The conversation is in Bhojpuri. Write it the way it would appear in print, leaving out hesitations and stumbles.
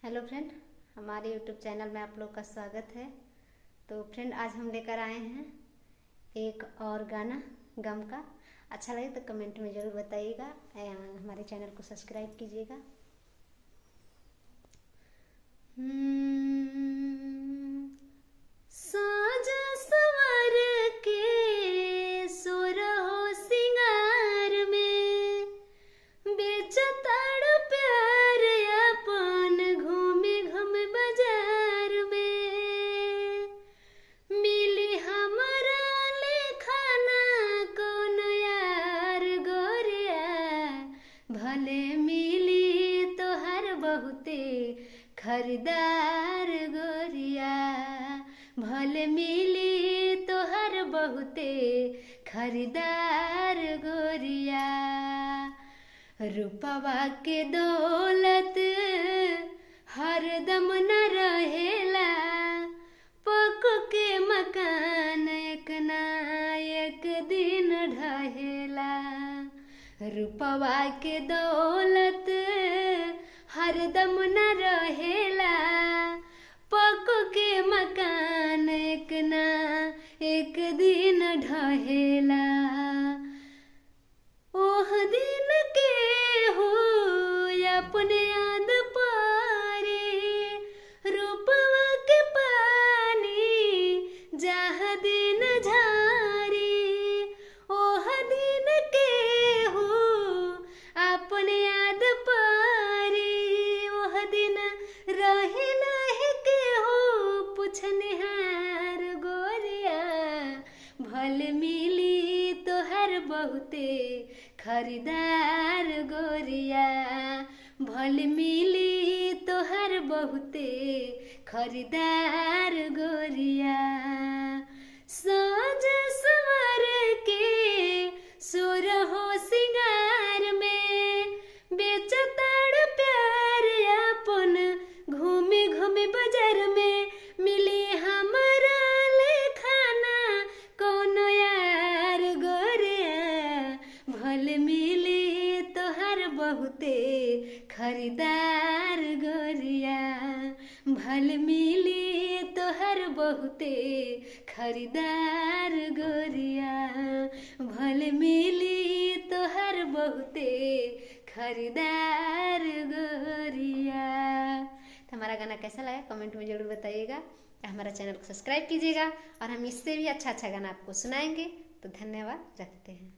हेलो फ्रेंड, हमारे यूट्यूब चैनल में आप लोग का स्वागत है। तो फ्रेंड, आज हम लेकर आए हैं एक और गाना गम का। अच्छा लगे तो कमेंट में ज़रूर बताइएगा। हमारे चैनल को सब्सक्राइब कीजिएगा। साजा सवार के सोरहो सिंगार में बेचताड़ प्यार अपन घूमे घूम बाजार में मिली हमारा लेखाना कौन यार गोरिया भले मिली तोहर बहुते खरीदार गोरिया भले मिली तोहर बहुते खरीदार गोरिया रूपवा के दौलत हरदम न रहेला पक के मकान एक ना एक दिन ढहेला रूपवा के दौलत हरदम न रहेला पक के मकान एक ना एक दिन ढहेला ओह दिन के हो अपने याद पारे रूपवा के पानी जह दिन झारी ओह दिन के हो अपने याद पारी ओह दिन रहे नहीं के हो पुछनिहार गोरिया भले मिली तोहर बहुते खरीदार गोरिया भले मिली तोहर बहुते खरीदार गोरिया साज सवार के सोरहो सिंगार में बेचताड़ प्यार अपन घूमे घूमे बाजार में मिली हमारा लेखाना कौन यार गोरिया भले मिली तोहर बहुते खरीदार गोरिया भले मिली तोहर बहुते खरीदार गोरिया भले मिली तोहर बहुते खरीदार गोरिया। तो हमारा गाना कैसा लगा कमेंट में ज़रूर बताइएगा। हमारा चैनल को सब्सक्राइब कीजिएगा और हम इससे भी अच्छा अच्छा गाना आपको सुनाएंगे। तो धन्यवाद रखते हैं।